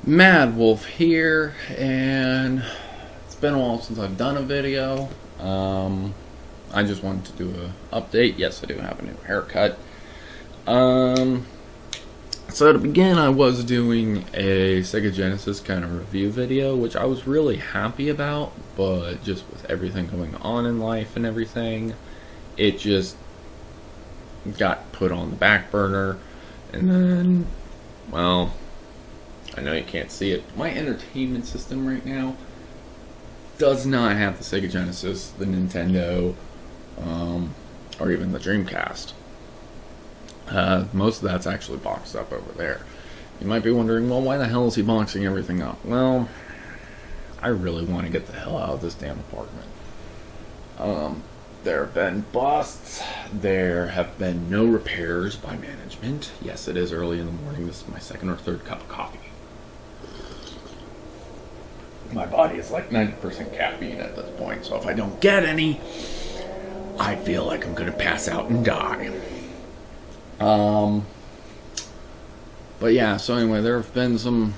Mad Wolf here, and it's been a while since I've done a video. I just wanted to do an update. Yes, I do have a new haircut. So to begin, I was doing a Sega Genesis kind of review video, which I was really happy about, but just with everything going on in life and everything, it just got put on the back burner, and then, well, I know you can't see it. My entertainment system right now does not have the Sega Genesis, the Nintendo, or even the Dreamcast. Most of that's actually boxed up over there. You might be wondering, well, why the hell is he boxing everything up? Well, I really want to get the hell out of this damn apartment. There have been busts. There have been no repairs by management. Yes, it is early in the morning. This is my second or third cup of coffee. My body is like 90% caffeine at this point, so if I don't get any, I feel like I'm going to pass out and die. But yeah, so anyway, there have been some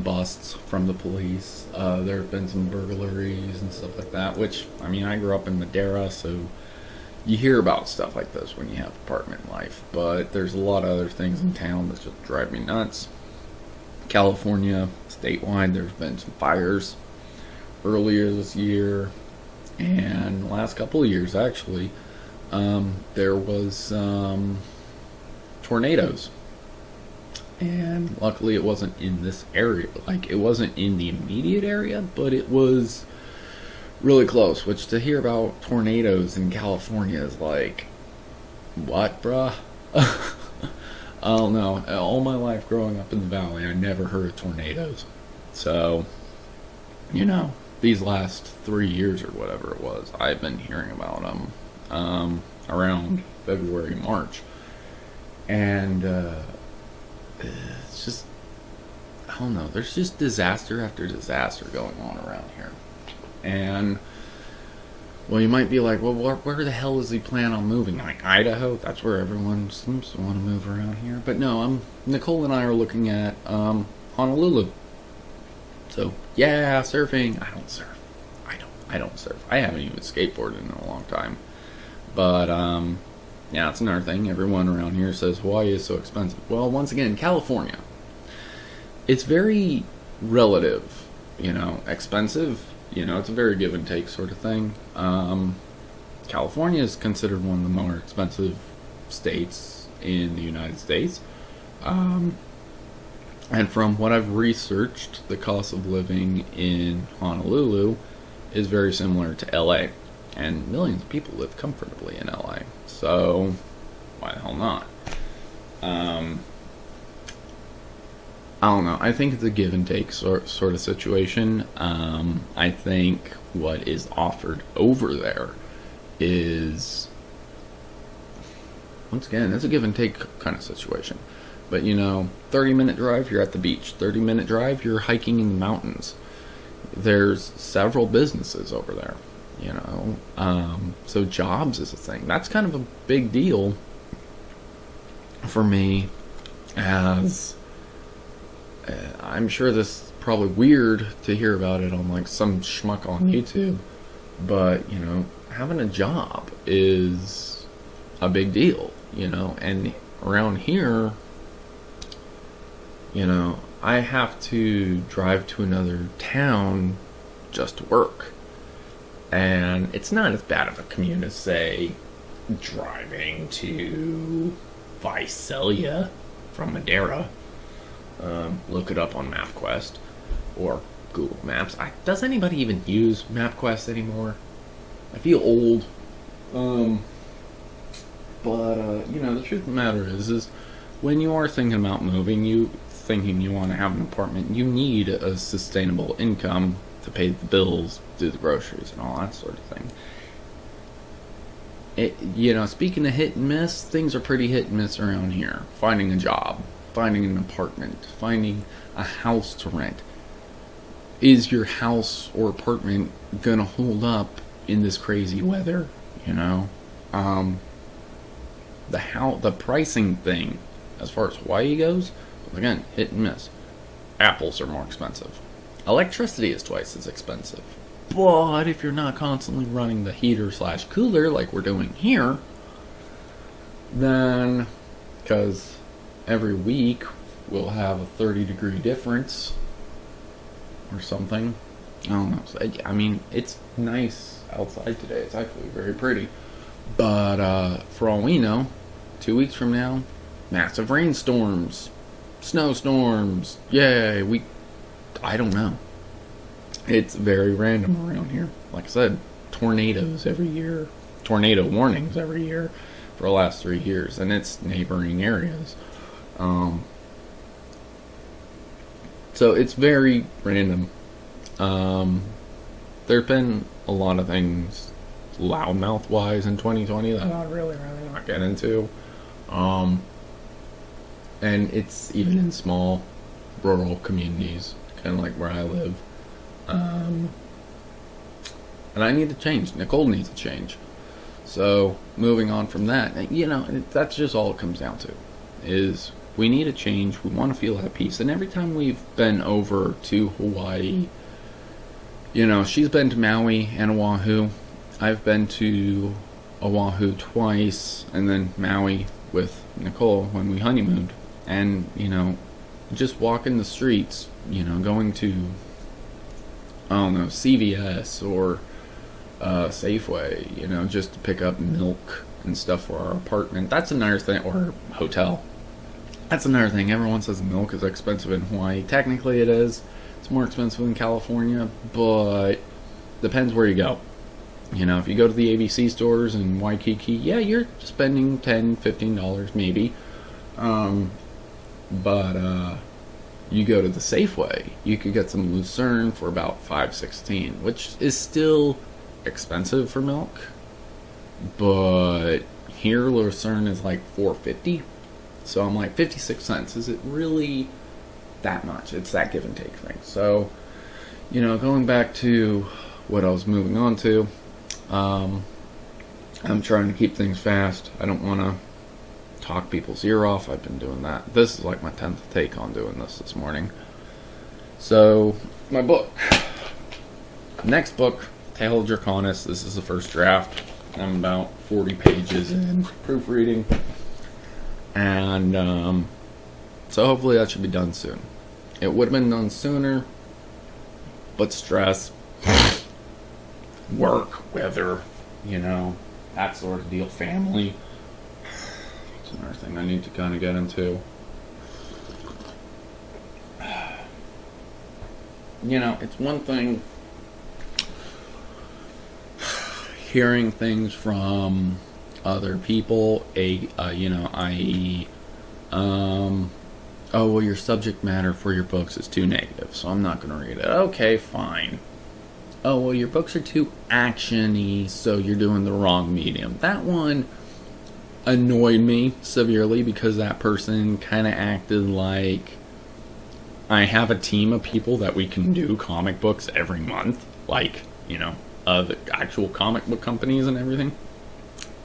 busts from the police. There have been some burglaries and stuff like that, which, I mean, I grew up in Madera, so you hear about stuff like this when you have apartment life, but there's a lot of other things in town that just drive me nuts. California, statewide, there's been some fires earlier this year, and the last couple of years, actually, there was tornadoes. And luckily it wasn't in this area. Like, it wasn't in the immediate area, but it was really close. Which, to hear about tornadoes in California is like, what, bruh? I don't know. All my life growing up in the valley, I never heard of tornadoes. So, you know, these last 3 years or whatever it was, I've been hearing about them around February, March. And it's just, I don't know, there's just disaster after disaster going on around here. And, well, you might be like, well, where the hell does he plan on moving? Like, Idaho? That's where everyone seems to want to move around here. But no, Nicole and I are looking at Honolulu. So, yeah, surfing. I don't surf. I don't surf. I haven't even skateboarded in a long time. But, yeah, it's another thing. Everyone around here says Hawaii is so expensive. Well, once again, California. It's very relative, you know, expensive. You know, it's a very give and take sort of thing. California is considered one of the more expensive states in the United States. And from what I've researched, the cost of living in Honolulu is very similar to LA. And millions of people live comfortably in LA. So, why the hell not? I don't know. I think it's a give and take sort of situation. I think what is offered over there is, once again, it's a give and take kind of situation. But, you know, 30-minute drive, you're at the beach. 30-minute drive, you're hiking in the mountains. There's several businesses over there, you know. So jobs is a thing. That's kind of a big deal for me, as I'm sure this is probably weird to hear about it on like some schmuck on YouTube, but, you know, having a job is a big deal, you know. And around here, you know, I have to drive to another town just to work. And it's not as bad of a commute as, say, driving to Visalia from Madera. Look it up on MapQuest or Google Maps. Does anybody even use MapQuest anymore? I feel old. But you know, the truth of the matter is when you are thinking about moving, you want to have an apartment, you need a sustainable income to pay the bills, do the groceries, and all that sort of thing. You know, speaking of hit and miss, things are pretty hit and miss around here. Finding a job, finding an apartment, finding a house to rent. Is your house or apartment gonna hold up in this crazy weather? You know, the pricing thing, as far as Hawaii goes, again, hit and miss. apples are more expensive. Electricity is twice as expensive. But if you're not constantly running the heater slash cooler like we're doing here, then, because every week we'll have a 30-degree difference or something. I don't know. I mean, it's nice outside today. It's actually very pretty. But for all we know, 2 weeks from now, massive rainstorms, snowstorms. Yay! I don't know. It's very random around here. Like I said, tornadoes every year, tornado warnings every year for the last 3 years, and it's neighboring areas. So it's very random. There's been a lot of things loudmouth-wise in 2020 that I'd really not get into. And it's even in small rural communities, kind of like where I live. And I need to change. Nicole needs to change. So, moving on from that, that's just all it comes down to. Is we need a change. We want to feel at peace. And every time we've been over to Hawaii, she's been to Maui and Oahu. I've been to Oahu twice, and then Maui with Nicole when we honeymooned. And, just walking the streets, going to, I don't know, CVS or Safeway, just to pick up milk and stuff for our apartment. That's another thing, or hotel. That's another thing. Everyone says milk is expensive in Hawaii. Technically it is. It's more expensive in California, but depends where you go. If you go to the ABC stores in Waikiki, yeah, you're spending $10, $15 maybe. But you go to the Safeway, you could get some Lucerne for about $5.16, which is still expensive for milk. But here Lucerne is like $4.50. So I'm like, 56 cents. Is it really that much? It's that give and take thing. So, going back to what I was moving on to, I'm trying to keep things fast. I don't want to talk people's ear off. I've been doing that. This is like my 10th take on doing this morning. So, my book. Next book, Tale of Draconis. This is the first draft. I'm about 40 pages in proofreading. And, so hopefully that should be done soon. It would have been done sooner, but stress, work, weather, that sort of deal, family. That's another thing I need to kind of get into. It's one thing hearing things from other people, i.e., oh, well, your subject matter for your books is too negative, so I'm not going to read it. Okay, fine. Oh, well, your books are too action-y, so you're doing the wrong medium. That one annoyed me severely because that person kind of acted like I have a team of people that we can do comic books every month, like, the actual comic book companies and everything.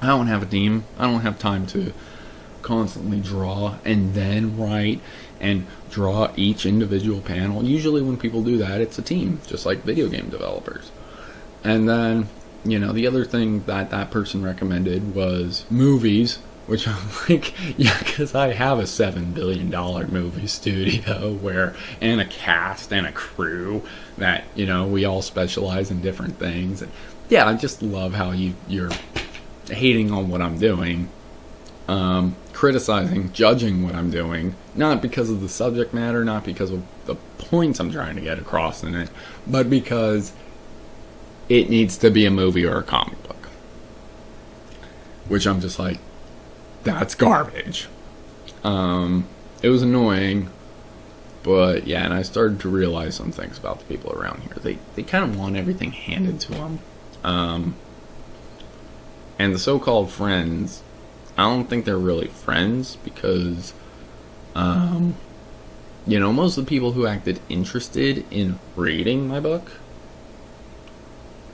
I don't have a team. I don't have time to constantly draw and then write and draw each individual panel. Usually when people do that, it's a team, just like video game developers. And then, the other thing that person recommended was movies, which I'm like, yeah, because I have a $7 billion movie studio and a cast and a crew that, we all specialize in different things. And yeah, I just love how you're hating on what I'm doing, criticizing, judging what I'm doing, not because of the subject matter, not because of the points I'm trying to get across in it, but because it needs to be a movie or a comic book. Which I'm just like, that's garbage. It was annoying, but yeah, and I started to realize some things about the people around here. They kind of want everything handed to them. And the so-called friends, I don't think they're really friends because, most of the people who acted interested in reading my book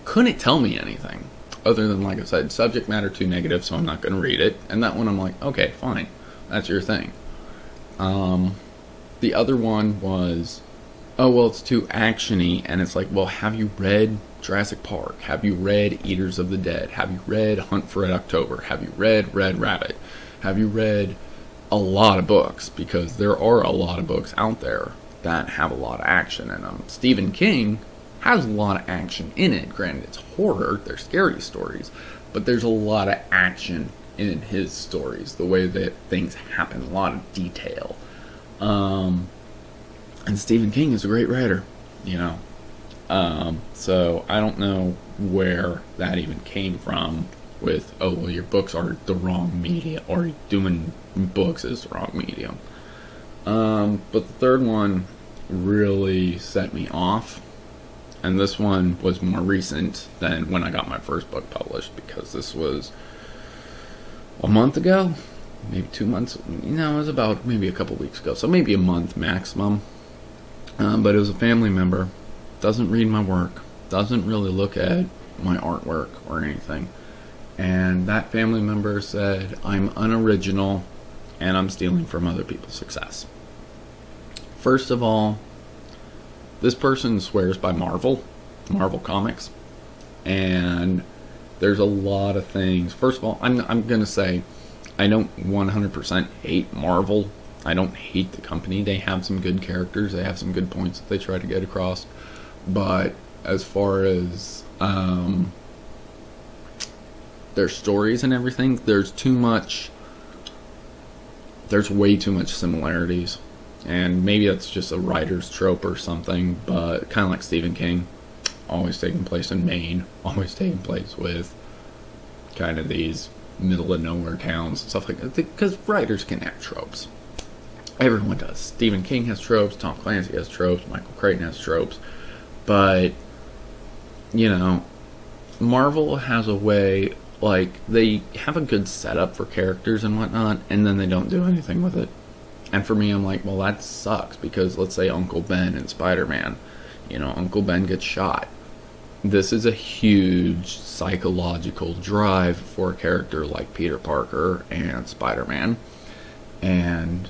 couldn't tell me anything other than, like I said, subject matter too negative, so I'm not going to read it. And that one I'm like, okay, fine, that's your thing. The other one was oh, well, it's too actiony, and it's like, well, have you read Jurassic Park? Have you read Eaters of the Dead? Have you read Hunt for Red October? Have you read Red Rabbit? Have you read a lot of books? Because there are a lot of books out there that have a lot of action in them. Stephen King has a lot of action in it. Granted, it's horror, they're scary stories, but there's a lot of action in his stories, the way that things happen, a lot of detail. And Stephen King is a great writer, you know. So I don't know where that even came from with, oh, well, your books are the wrong medium, or doing books is the wrong medium. But the third one really set me off. And this one was more recent than when I got my first book published, because this was a month ago, maybe 2 months. You know, it was about maybe a couple weeks ago, so maybe a month maximum. But it was a family member, doesn't read my work, doesn't really look at my artwork or anything. And that family member said, I'm unoriginal and I'm stealing from other people's success. First of all, this person swears by Marvel Comics, and there's a lot of things. First of all, I'm going to say I don't 100% hate Marvel. I don't hate the company. They have some good characters. They have some good points that they try to get across. But as far as their stories and everything, there's way too much similarities. And maybe that's just a writer's trope or something, but kind of like Stephen King, always taking place in Maine, always taking place with kind of these middle of nowhere towns and stuff like that, because writers can have tropes. Everyone does. Stephen King has tropes, Tom Clancy has tropes, Michael Crichton has tropes, but, you know, Marvel has a way, like, they have a good setup for characters and whatnot, and then they don't do anything with it. And for me, I'm like, well, that sucks, because let's say Uncle Ben in Spider-Man, you know, Uncle Ben gets shot. This is a huge psychological drive for a character like Peter Parker and Spider-Man. And,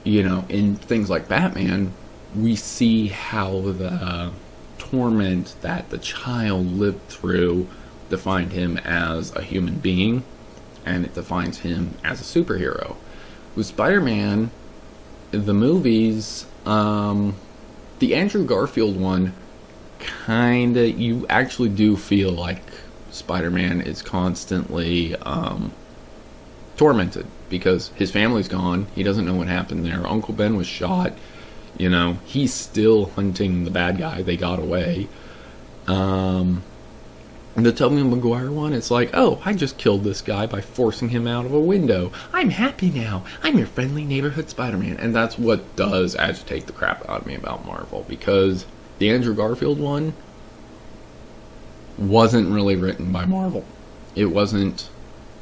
you know, in things like Batman, we see how the torment that the child lived through defined him as a human being, and it defines him as a superhero. With Spider-Man, the movies, the Andrew Garfield one, kinda, you actually do feel like Spider-Man is constantly tormented, because his family's gone, he doesn't know what happened there, Uncle Ben was shot, you know, he's still hunting the bad guy, they got away. The Tobey Maguire one, it's like, oh, I just killed this guy by forcing him out of a window. I'm happy now. I'm your friendly neighborhood Spider-Man. And that's what does agitate the crap out of me about Marvel, because the Andrew Garfield one wasn't really written by Marvel. It wasn't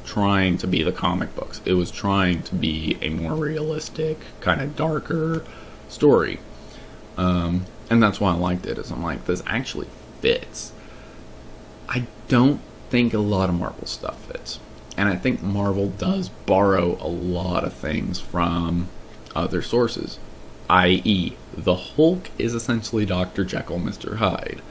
trying to be the comic books. It was trying to be a more realistic, kind of darker story. And that's why I liked it, is I'm like, this actually fits. I don't think a lot of Marvel stuff fits. And I think Marvel does borrow a lot of things from other sources. I.e., the Hulk is essentially Dr. Jekyll, Mr. Hyde.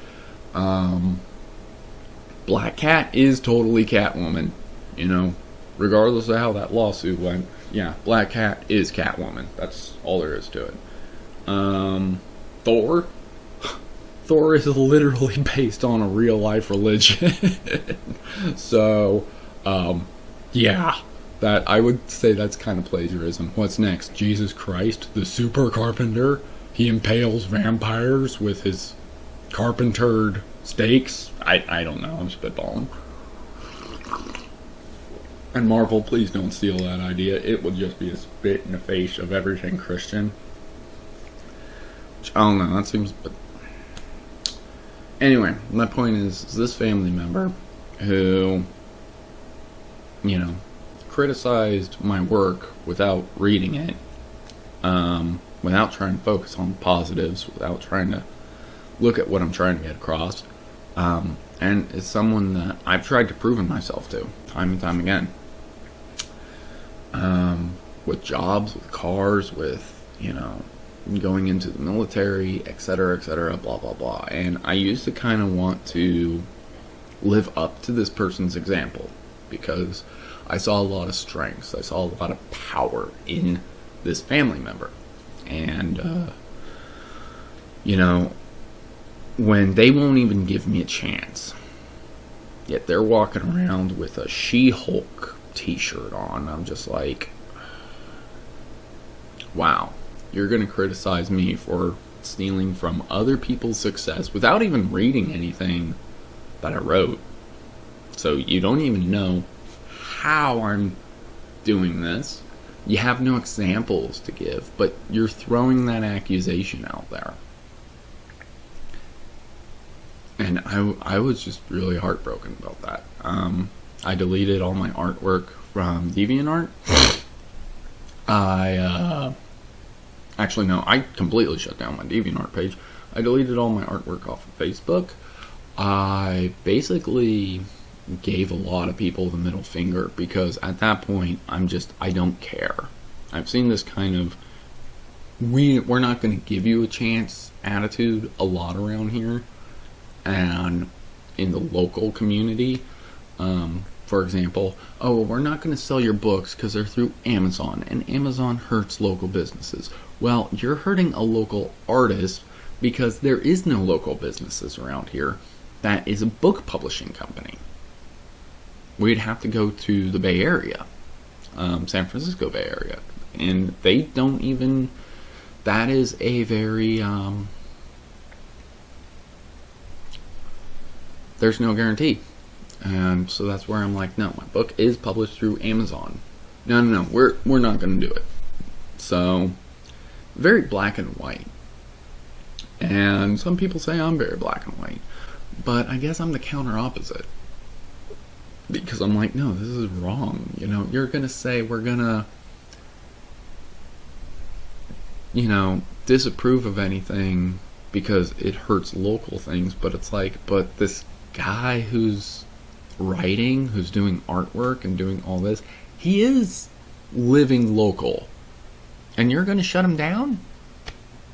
Black Cat is totally Catwoman. You know, regardless of how that lawsuit went, yeah, Black Cat is Catwoman. That's all there is to it. Thor? Thor is literally based on a real life religion. So, yeah, that I would say that's kind of plagiarism. What's next? Jesus Christ, the super carpenter? He impales vampires with his carpentered stakes? I don't know, I'm spitballing. And Marvel, please don't steal that idea. It would just be a spit in the face of everything Christian. Which, I don't know, that seems... But anyway, my point is this family member who, you know, criticized my work without reading it, without trying to focus on positives, without trying to look at what I'm trying to get across, and is someone that I've tried to prove myself to time and time again. With jobs, with cars, with, you know, going into the military, etc., etc., blah, blah, blah. And I used to kind of want to live up to this person's example because I saw a lot of strengths. I saw a lot of power in this family member. And, when they won't even give me a chance, yet they're walking around with a She-Hulk t-shirt on, I'm just like, wow, you're going to criticize me for stealing from other people's success without even reading anything that I wrote. So you don't even know how I'm doing this. You have no examples to give, but you're throwing that accusation out there. And I was just really heartbroken about that. I deleted all my artwork from DeviantArt. Actually, no, I completely shut down my DeviantArt page. I deleted all my artwork off of Facebook. I basically gave a lot of people the middle finger because at that point, I don't care. I've seen this kind of, we're not going to give you a chance attitude a lot around here. And in the local community, for example, oh, well, we're not going to sell your books because they're through Amazon, and Amazon hurts local businesses. Well, you're hurting a local artist because there is no local businesses around here that is a book publishing company. We'd have to go to the Bay Area, San Francisco Bay Area, and they don't even, that is a very, there's no guarantee. And so that's where I'm like, no, my book is published through Amazon. No, we're not going to do it. So, very black and white. And some people say I'm very black and white. But I guess I'm the counter opposite. Because I'm like, no, this is wrong. You're going to say we're going to, disapprove of anything because it hurts local things. But it's like, but this guy who's writing, who's doing artwork and doing all this, he is living local. And you're going to shut him down?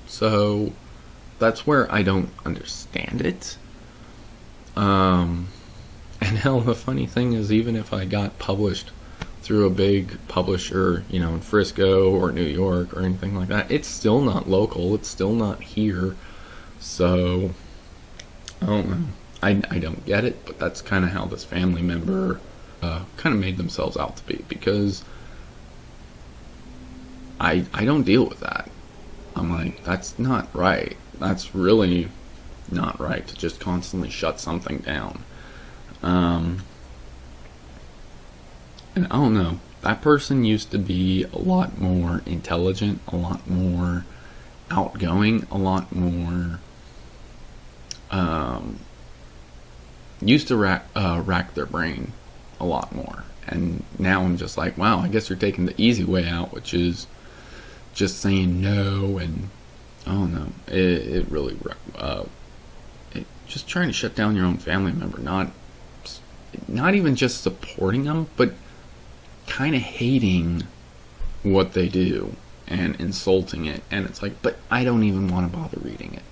So that's where I don't understand it. And hell, the funny thing is, even if I got published through a big publisher, in Frisco or New York or anything like that, it's still not local. It's still not here. So, I don't know. I don't get it, but that's kind of how this family member kind of made themselves out to be, because I don't deal with that. I'm like, that's not right. That's really not right to just constantly shut something down. And I don't know, that person used to be a lot more intelligent, a lot more outgoing, a lot more used to rack their brain a lot more. And now I'm just like, wow, I guess you're taking the easy way out, which is just saying no. And I don't know, it really just trying to shut down your own family member, not even just supporting them, but kind of hating what they do and insulting it. And it's like, but I don't even want to bother reading it.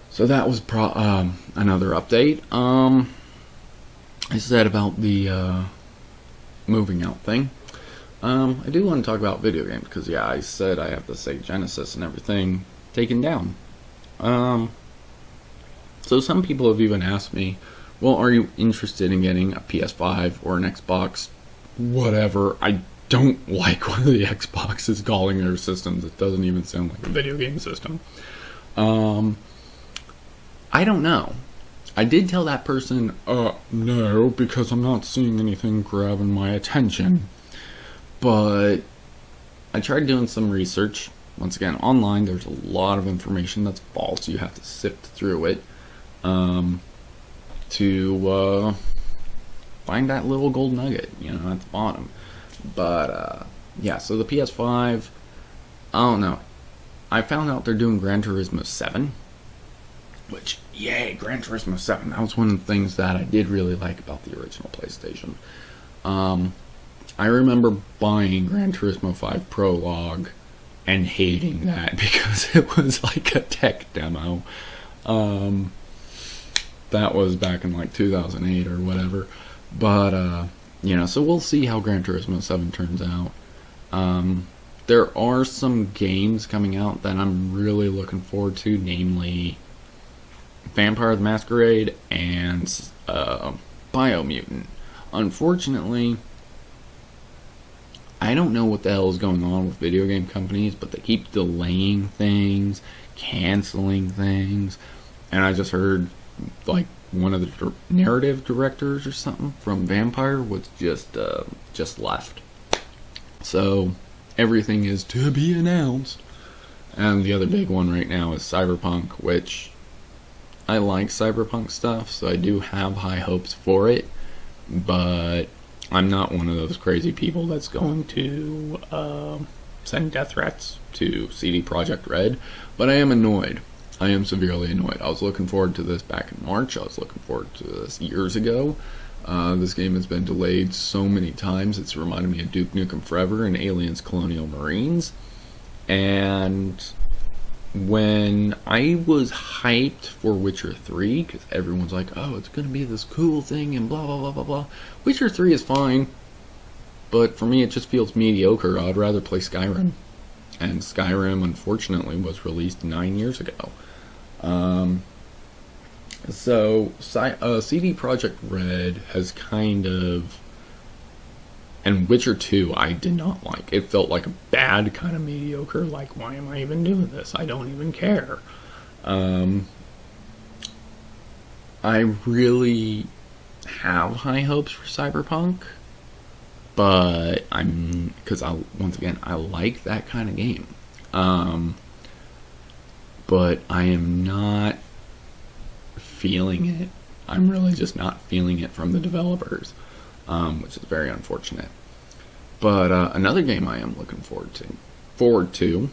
So that was another update. I said about the moving out thing. I do want to talk about video games because, yeah, I said I have the Sega Genesis and everything taken down. So some people have even asked me, well, are you interested in getting a PS5 or an Xbox? Whatever. I don't like what the Xbox is calling their systems. It doesn't even sound like a video game system. I don't know. I did tell that person, no, because I'm not seeing anything grabbing my attention. But I tried doing some research. Once again, online, there's a lot of information that's false. You have to sift through it to find that little gold nugget, at the bottom. But, yeah, so the PS5, I don't know. I found out they're doing Gran Turismo 7. Which, yay, Gran Turismo 7. That was one of the things that I did really like about the original PlayStation. I remember buying Gran Turismo 5 Prologue and hating that because it was like a tech demo. That was back in like 2008 or whatever. But, so we'll see how Gran Turismo 7 turns out. There are some games coming out that I'm really looking forward to, namely Vampire the Masquerade and Biomutant. Unfortunately, I don't know what the hell is going on with video game companies, but they keep delaying things, canceling things, and I just heard like one of the narrative directors or something from Vampire was just left. So everything is to be announced. And the other big one right now is Cyberpunk, which I like Cyberpunk stuff, so I do have high hopes for it, but I'm not one of those crazy people that's going to send death threats to CD Projekt Red, but I am annoyed. I am severely annoyed. I was looking forward to this back in March. I was looking forward to this years ago. This game has been delayed so many times. It's reminded me of Duke Nukem Forever and Aliens Colonial Marines. And when I was hyped for Witcher 3, because everyone's like, oh, it's going to be this cool thing and blah, blah, blah, blah, blah. Witcher 3 is fine, but for me it just feels mediocre. I'd rather play Skyrim. And Skyrim, unfortunately, was released 9 years ago. So CD Projekt Red has kind of... And Witcher 2, I did not like. It felt like a bad kind of mediocre, like, why am I even doing this? I don't even care. I really have high hopes for Cyberpunk, but because once again, I like that kind of game. But I am not feeling it. I'm really just not feeling it from the developers, which is very unfortunate. But another game I am looking forward to,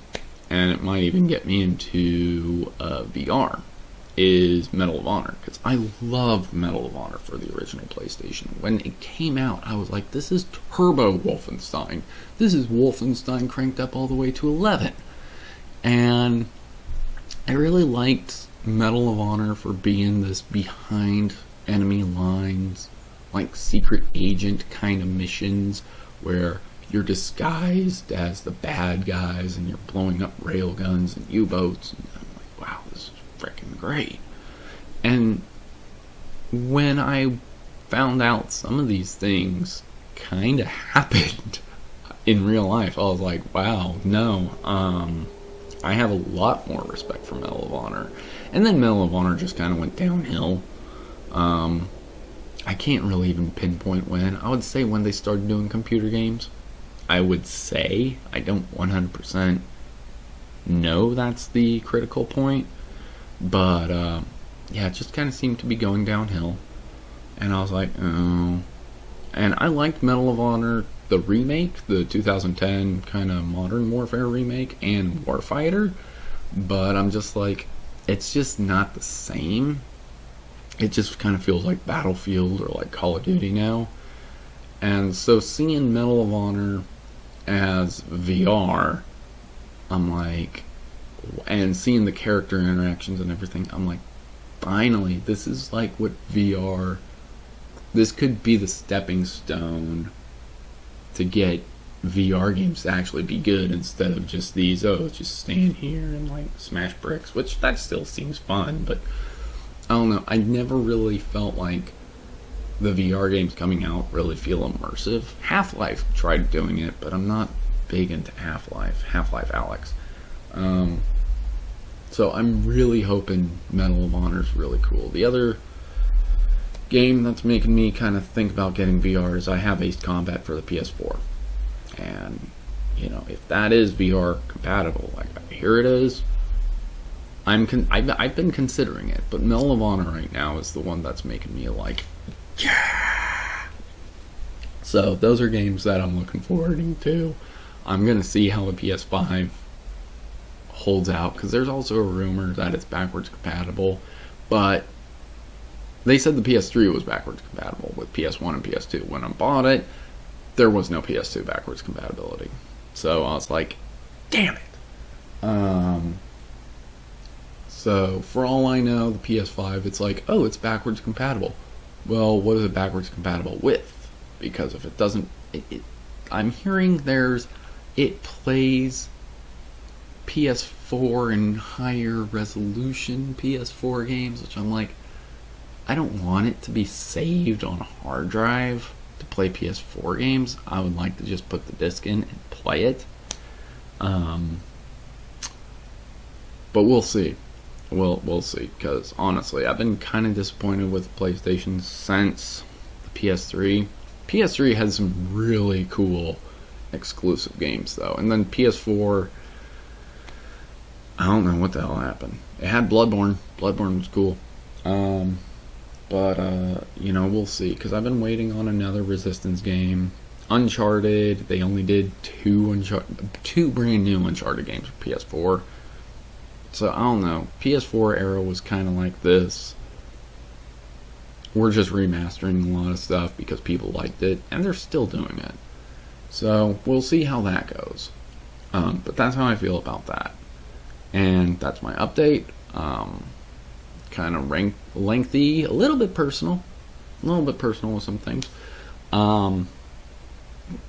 and it might even get me into VR, is Medal of Honor, because I loved Medal of Honor for the original PlayStation. When it came out, I was like, this is Turbo Wolfenstein. This is Wolfenstein cranked up all the way to 11. And I really liked Medal of Honor for being this behind enemy lines, like secret agent kind of missions where you're disguised as the bad guys and you're blowing up railguns and U-boats. And I'm like, wow, this is freaking great. And when I found out some of these things kind of happened in real life, I was like, wow, no, I have a lot more respect for Medal of Honor. And then Medal of Honor just kind of went downhill. I can't really even pinpoint when. I would say when they started doing computer games. I would say. I don't 100% know that's the critical point. But, yeah, it just kind of seemed to be going downhill. And I was like, oh. And I liked Medal of Honor, the remake, the 2010 kind of Modern Warfare remake, and Warfighter. But I'm just like, it's just not the same. It just kind of feels like Battlefield or like Call of Duty now. And so seeing Medal of Honor as VR, I'm like, and seeing the character interactions and everything, I'm like, finally, this is like what VR, this could be the stepping stone to get VR games to actually be good instead of just these, just stand here and like smash bricks, which that still seems fun, but I don't know, I never really felt like the VR games coming out really feel immersive. Half-Life tried doing it, but I'm not big into Half-Life Alyx. So I'm really hoping Medal of Honor is really cool. The other game that's making me kind of think about getting VR is I have Ace Combat for the PS4. And, if that is VR compatible, like I hear it is, I've been considering it, but Medal of Honor right now is the one that's making me like, yeah. So those are games that I'm looking forward to. I'm gonna see how the PS5 holds out, because there's also a rumor that it's backwards compatible, but they said the PS3 was backwards compatible with PS1 and PS2. When I bought it, there was no PS2 backwards compatibility. So I was like, damn it. So for all I know, the PS5, it's like, oh, it's backwards compatible. Well, what is it backwards compatible with? Because if it doesn't, I'm hearing it plays PS4 and higher resolution PS4 games, which I'm like, I don't want it to be saved on a hard drive to play PS4 games. I would like to just put the disc in and play it. But we'll see. We'll see, because honestly, I've been kind of disappointed with PlayStation since the PS3. PS3 had some really cool exclusive games, though. And then PS4, I don't know what the hell happened. It had Bloodborne. Bloodborne was cool. But we'll see, because I've been waiting on another Resistance game. Uncharted, they only did two brand new Uncharted games for PS4. So, I don't know. PS4 era was kind of like this. We're just remastering a lot of stuff because people liked it, and they're still doing it. So, we'll see how that goes. But that's how I feel about that. And that's my update. Kind of lengthy, a little bit personal with some things.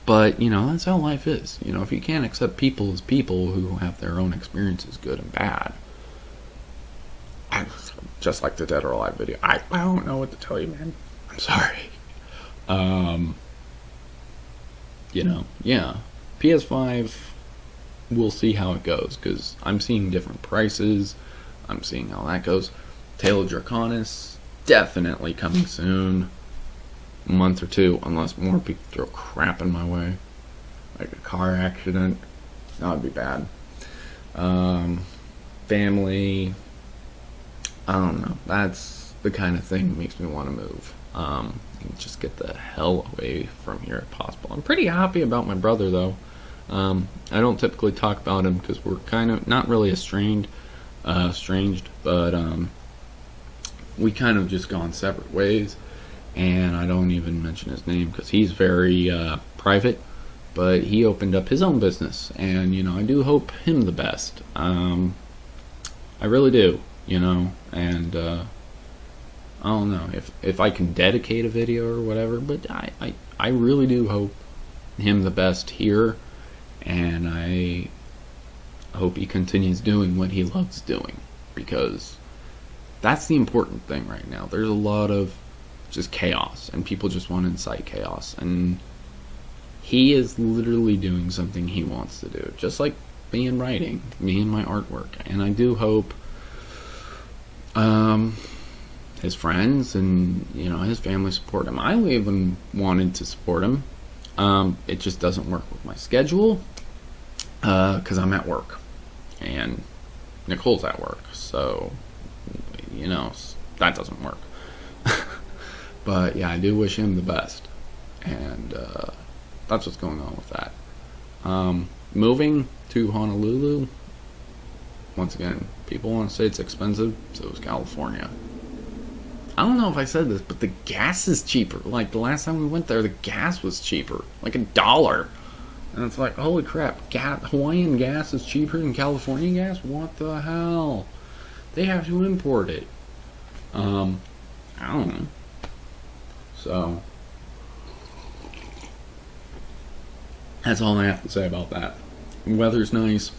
But, that's how life is. If you can't accept people as people who have their own experiences, good and bad. Just like the Dead or Alive video. I don't know what to tell you, man. I'm sorry. Yeah. PS5, we'll see how it goes, because I'm seeing different prices. I'm seeing how that goes. Tale of Draconis, definitely coming soon. A month or two, unless more people throw crap in my way, like a car accident. That would be bad. Family, I don't know. That's the kind of thing that makes me want to move. And just get the hell away from here if possible. I'm pretty happy about my brother, though. I don't typically talk about him because we're kind of not really estranged, but we kind of just gone separate ways. And I don't even mention his name because he's very private, but he opened up his own business, and I do hope him the best. I really do, and I don't know if I can dedicate a video or whatever, but I really do hope him the best here, and I hope he continues doing what he loves doing, because that's the important thing right now. There's a lot of just chaos, and people just want to incite chaos, and he is literally doing something he wants to do, just like me in writing, me and my artwork. And I do hope his friends and his family support him. I even wanted to support him. It just doesn't work with my schedule because I'm at work and Nicole's at work, so that doesn't work. But yeah, I do wish him the best, and that's what's going on with that. Moving to Honolulu, once again, people want to say it's expensive, so is California. I don't know if I said this, but the gas is cheaper. Like, the last time we went there, the gas was cheaper, like $1. And it's like, holy crap, Hawaiian gas is cheaper than California gas? What the hell? They have to import it. I don't know. So, that's all I have to say about that. Weather's nice.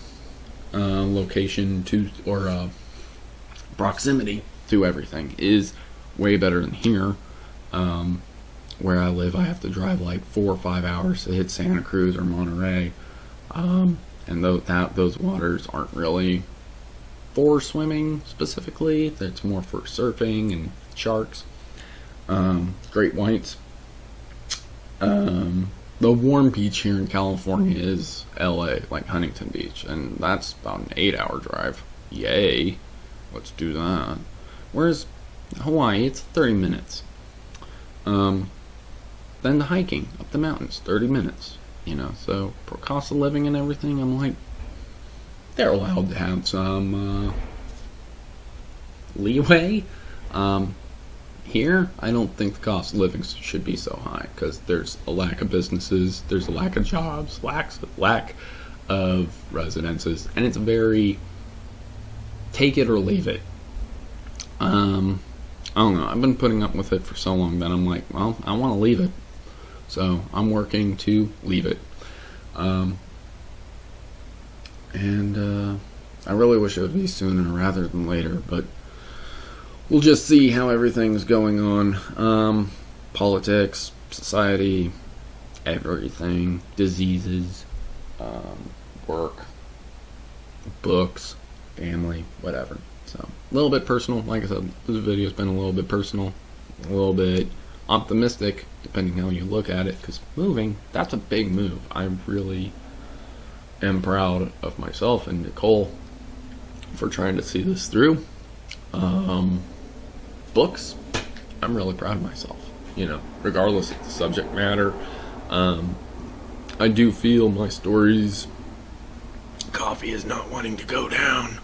Location to, or proximity to everything is way better than here. Where I live, I have to drive like 4 or 5 hours to hit Santa Cruz or Monterey. And those waters aren't really for swimming specifically. It's more for surfing and sharks. Great whites. The warm beach here in California is LA, like Huntington Beach, and that's about an 8-hour drive. Yay, let's do that. Whereas Hawaii, it's 30 minutes. Then the hiking up the mountains, 30 minutes. So for cost of living and everything, I'm like, they're allowed to have some leeway. Here, I don't think the cost of living should be so high because there's a lack of businesses, there's a lack of jobs, lack of residences, and it's very take it or leave it. I don't know. I've been putting up with it for so long that I'm like, well, I want to leave it. So I'm working to leave it. And I really wish it would be sooner rather than later, but we'll just see how everything's going on. Politics, society, everything, diseases, work, books, family, whatever. So, a little bit personal. Like I said, this video's been a little bit personal, a little bit optimistic, depending how you look at it, because moving, that's a big move. I really am proud of myself and Nicole for trying to see this through. Books, I'm really proud of myself, you know, regardless of the subject matter. I do feel my stories, coffee is not wanting to go down.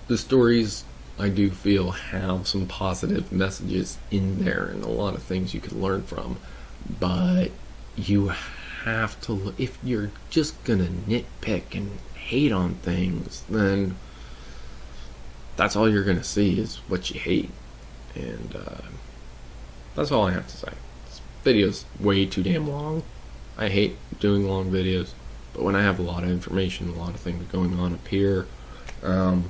The stories I do feel have some positive messages in there and a lot of things you can learn from, but you have to look, if you're just gonna nitpick and hate on things, then that's all you're gonna see is what you hate. And that's all I have to say. This video's way too damn long. I hate doing long videos, but when I have a lot of information, a lot of things going on up here, a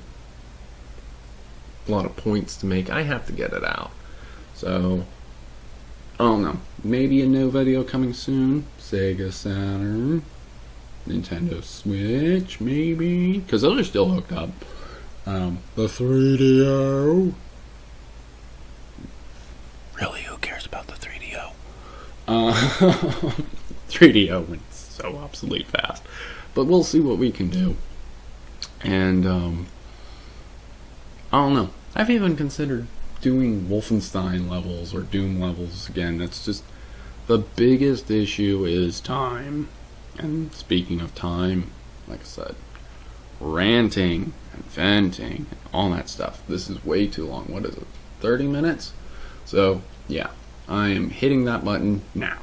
lot of points to make, I have to get it out. So, I don't know. Maybe a new video coming soon. Sega Saturn, Nintendo Switch, maybe, because those are still hooked up. The 3DO. Really, who cares about the 3DO? 3DO went so obsolete fast. But we'll see what we can do. And, I don't know. I've even considered doing Wolfenstein levels or Doom levels again. That's just, the biggest issue is time. And speaking of time, like I said, ranting and venting and all that stuff. This is way too long. What is it? 30 minutes? So, yeah. I am hitting that button now.